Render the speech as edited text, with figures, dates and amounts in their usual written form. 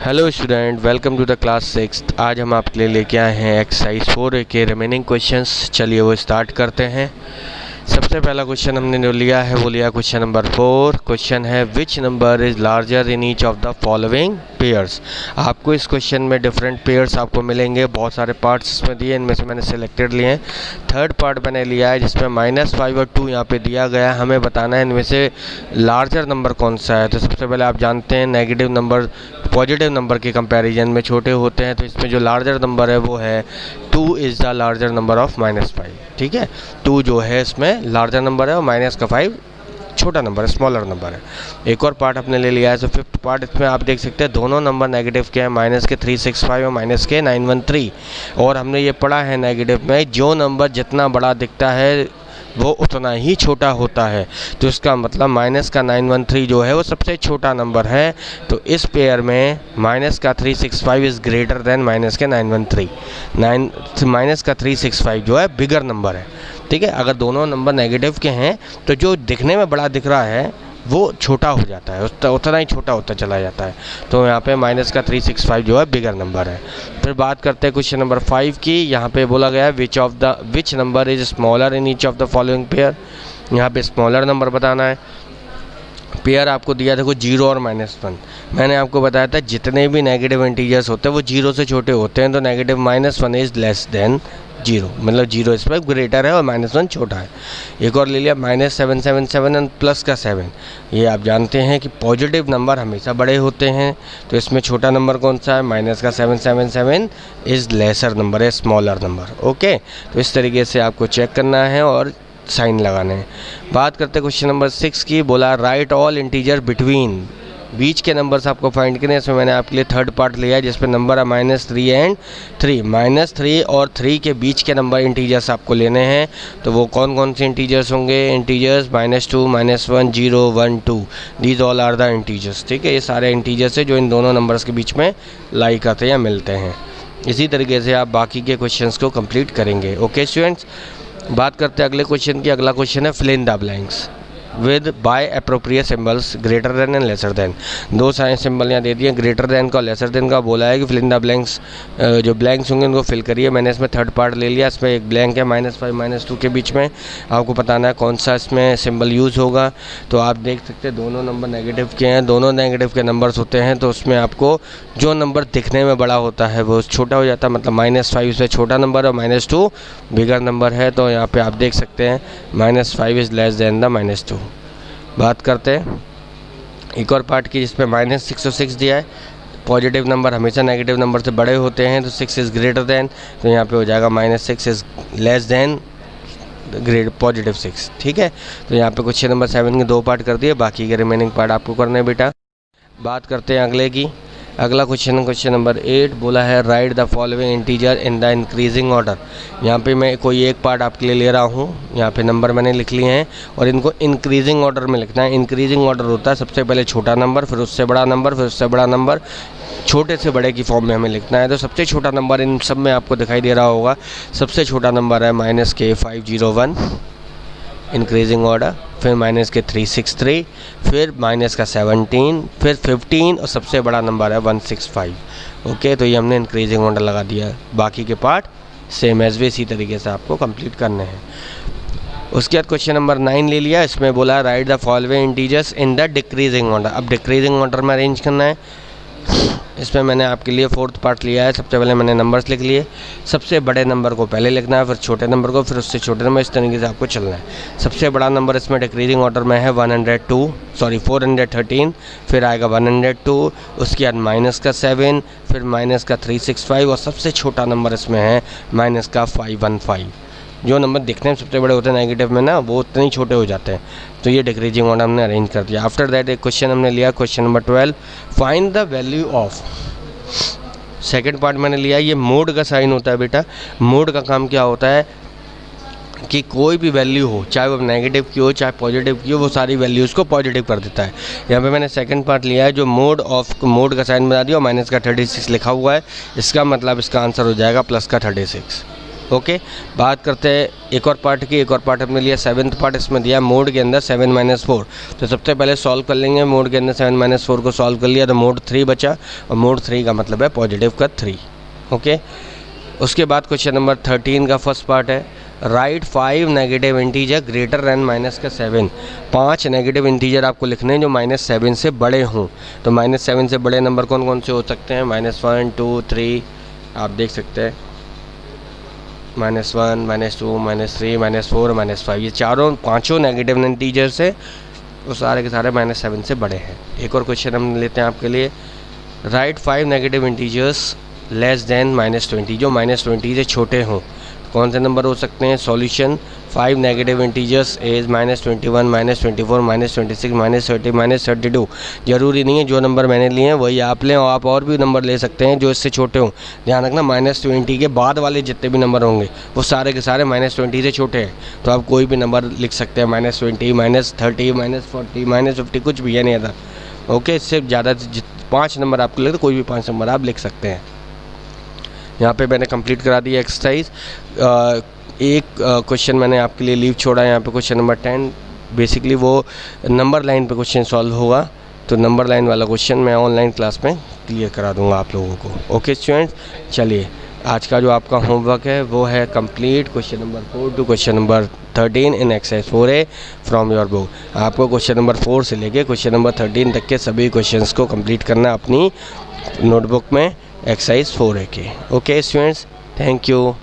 Hello student, welcome to the class 6। आज हम आपके लिए लेके आए हैं एक्सरसाइज 4 के रिमेनिंग क्वेश्चंस। चलिए वो स्टार्ट करते हैं। सबसे पहला क्वेश्चन हमने जो लिया है वो लिया क्वेश्चन नंबर 4। क्वेश्चन है which number is larger in each of the following pairs. आपको इस क्वेश्चन में डिफरेंट पेयर्स आपको मिलेंगे, बहुत सारे पार्ट्स इसमें दिए, इनमें से मैंने सिलेक्टेड लिए हैं। थर्ड पार्ट मैंने लिया है जिसमें -5 और 2 यहाँ पे दिया गया है। हमें बताना है इनमें से लार्जर नंबर कौन सा है। तो सबसे पहले आप जानते हैं नेगेटिव नंबर पॉजिटिव नंबर के कंपैरिजन में छोटे होते हैं, तो इसमें जो लार्जर नंबर है वो है 2 is the larger number of -5। ठीक है, 2 जो है इसमें लार्जर नंबर है और -5 छोटा नंबर है, स्मॉलर नंबर है। एक और पार्ट अपने ले लिया है। तो फिफ्थ पार्ट इसमें आप देख सकते हैं दोनों नंबर नेगेटिव के हैं, -365 और -913। और हमने ये पढ़ा है नेगेटिव में जो नंबर जितना बड़ा दिखता है वो उतना ही छोटा होता है। तो इसका मतलब -913 जो है वो सबसे छोटा नंबर है। तो इस पेयर में -365 इज़ ग्रेटर देन -913। -365 जो है बिगर नंबर है। ठीक है, अगर दोनों नंबर नेगेटिव के हैं तो जो दिखने में बड़ा दिख रहा है वो छोटा हो जाता है, उतना ही छोटा होता चला जाता है। तो यहाँ पे -365 जो है बिगर नंबर है। फिर बात करते हैं क्वेश्चन नंबर 5 की। यहाँ पे बोला गया है which number is smaller in each of the following pair. यहाँ पे स्मॉलर नंबर बताना है। पेयर आपको दिया देखो 0 और -1। मैंने आपको बताया था जितने भी नेगेटिव इंटीजर्स होते हैं वो 0 से छोटे होते हैं। तो नेगेटिव -1 इज़ लेस देन 0, मतलब 0 इस पर ग्रेटर है और -1 छोटा है। एक और ले लिया -777 एंड प्लस का 7। ये आप जानते हैं कि पॉजिटिव नंबर हमेशा बड़े होते हैं। तो इसमें छोटा नंबर कौन सा है? -777 इज़ लेसर नंबर है, स्मॉलर नंबर। ओके, तो इस तरीके से आपको चेक करना है और साइन लगाने हैं। बात करते हैं क्वेश्चन नंबर 6 की। बोला राइट ऑल इंटीजर बिटवीन, बीच के नंबर्स आपको फाइंड करने हैं। इसमें मैंने आपके लिए थर्ड पार्ट लिया है जिसमें नंबर है -3 एंड 3। -3 और 3 के बीच के नंबर इंटीजर्स आपको लेने हैं। तो वो कौन कौन से इंटीजर्स होंगे? Integers -2, -1, 0, 1, 2। These all are the integers. ठीक है, ये सारे इंटीजर्स है जो इन दोनों नंबर्स के बीच में लाई करते हैं या मिलते हैं। इसी तरीके से आप बाकी के क्वेश्चंस को कंप्लीट करेंगे। ओके स्टूडेंट्स, बात करते हैं अगले क्वेश्चन की। अगला क्वेश्चन है fill in the blanks with by appropriate symbols greater than and lesser than. दो सारे सिंबल यहाँ दे दिए, ग्रेटर देन का और लेसर देन का। बोला है कि फिल इन द ब्लैंक्स, जो ब्लैंक्स होंगे उनको फिल करिए। मैंने इसमें थर्ड पार्ट ले लिया। इसमें एक ब्लैंक है -5 -2 के बीच में। आपको बताना है कौन सा इसमें सिंबल यूज़ होगा। तो आप देख सकते हैं दोनों नंबर नेगेटिव के हैं, दोनों नेगेटिव के नंबर्स होते हैं। तो उसमें आपको जो नंबर दिखने में बड़ा होता है वो छोटा हो जाता है, मतलब -5 से छोटा नंबर और -2 बिगर नंबर है। तो यहाँ पे आप देख सकते हैं -5 इज़ लेस देन द -2। बात करते हैं एक और पार्ट की जिसमें -6 और 6 दिया है। पॉजिटिव नंबर हमेशा नेगेटिव नंबर से बड़े होते हैं, तो 6 इज़ ग्रेटर देन। तो यहाँ पे हो जाएगा -6 इज़ लेस देन पॉजिटिव 6। ठीक है, तो यहाँ पे क्वेश्चन नंबर 7 के 2 पार्ट कर दिए, बाकी के रिमेनिंग पार्ट आपको करने हैं बेटा। बात करते हैं अगले की। अगला क्वेश्चन नंबर 8 बोला है right the following integer in the increasing order. यहाँ पे मैं कोई एक पार्ट आपके लिए ले रहा हूँ। यहाँ पे नंबर मैंने लिख लिए हैं और इनको इंक्रीजिंग ऑर्डर में लिखना है। इंक्रीजिंग ऑर्डर होता है सबसे पहले छोटा नंबर, फिर उससे बड़ा नंबर, फिर उससे बड़ा नंबर, छोटे से बड़े की फॉर्म में हमें लिखना है। तो सबसे छोटा नंबर इन सब में आपको दिखाई दे रहा होगा। सबसे छोटा नंबर है -K501 इंक्रीजिंग ऑर्डर, फिर -363, फिर -17, फिर 15 और सबसे बड़ा नंबर है 165। ओके, तो ये हमने इंक्रीजिंग ऑर्डर लगा दिया। बाकी के पार्ट सेम एज वे इसी तरीके से आपको कंप्लीट करने हैं। उसके बाद क्वेश्चन नंबर 9 ले लिया। इसमें बोला right the following integers in the decreasing order. अब डिक्रीजिंग ऑर्डर में अरेंज करना है। इसमें मैंने आपके लिए फोर्थ पार्ट लिया है। सबसे पहले मैंने नंबर्स लिख लिए। सबसे बड़े नंबर को पहले लिखना है, फिर छोटे नंबर को, फिर उससे छोटे नंबर, इस तरीके से आपको चलना है। सबसे बड़ा नंबर इसमें डिक्रीजिंग ऑर्डर में है 413, फिर आएगा 102, उसके बाद -7, फिर -365 और सबसे छोटा नंबर इसमें है -515। जो नंबर दिखने में सबसे बड़े होते हैं नेगेटिव में ना, वो उतने ही छोटे हो जाते हैं। तो ये डिक्रीजिंग ऑर्डर हमने अरेंज कर दिया। आफ्टर दैट एक क्वेश्चन हमने लिया, question number 12 find the value of. Second part मैंने लिया, ये मोड का साइन होता है बेटा। मोड का काम क्या होता है कि कोई भी वैल्यू हो, चाहे वो नेगेटिव की हो चाहे पॉजिटिव की हो, वो सारी वैल्यूज़ को पॉजिटिव कर देता है। यहाँ पे मैंने सेकंड पार्ट लिया है जो मोड का साइन बना दिया और -36 लिखा हुआ है। इसका मतलब इसका आंसर हो जाएगा +36। ओके, बात करते हैं एक और पार्ट की। एक और पार्ट हमने लिया 7th पार्ट, इसमें दिया मोड के अंदर 7-4। तो सबसे पहले सॉल्व कर लेंगे। मोड के अंदर 7-4 को सॉल्व कर लिया तो मोड 3 बचा, और मोड 3 का मतलब है पॉजिटिव का 3। ओके, उसके बाद क्वेश्चन नंबर 13 का फर्स्ट पार्ट है, right 5 negative integer greater than -7। 5 negative integer आपको लिखने हैं जो -7 से बड़े हों। तो -7 से बड़े नंबर कौन कौन से हो सकते हैं? -1, 2, 3, आप देख सकते हैं -1, -2, -3, -4, -5, ये चारों पाँचों नेगेटिव इंटीजर्स है, वो सारे के सारे -7 से बड़े हैं। एक और क्वेश्चन हम लेते हैं आपके लिए, right 5 negative integers less than -20, जो -20 से छोटे हों। कौन से नंबर हो सकते हैं? Solution 5 negative integers is -21, -24, -26, -30, -32। ज़रूरी नहीं है जो नंबर मैंने लिए हैं वही आप लें, और आप और भी नंबर ले सकते हैं जो इससे छोटे हों। ध्यान रखना, -20 के बाद वाले जितने भी नंबर होंगे वो सारे के सारे -20 से छोटे हैं। तो आप कोई भी नंबर लिख सकते हैं, -20, -30, -40, -50, कुछ भी, यानी अदर। ओके, इससे ज़्यादा 5 नंबर आपको लगे तो कोई भी 5 नंबर आप लिख सकते हैं। यहाँ पे मैंने कंप्लीट करा दी एक्सरसाइज। एक क्वेश्चन मैंने आपके लिए लीव छोड़ा है यहाँ पे, क्वेश्चन नंबर 10। बेसिकली वो नंबर लाइन पे क्वेश्चन सॉल्व होगा, तो नंबर लाइन वाला क्वेश्चन मैं ऑनलाइन क्लास में क्लियर करा दूँगा आप लोगों को। ओके स्टूडेंट्स, चलिए आज का जो आपका होमवर्क है वो है complete question number 4 to question number 13 in exercise 4A from your book. आपको क्वेश्चन नंबर 4 से लेके क्वेश्चन नंबर 13 तक के सभी क्वेश्चंस को कंप्लीट करना अपनी नोटबुक में, एक्सरसाइज 4A के। Okay students, thank you.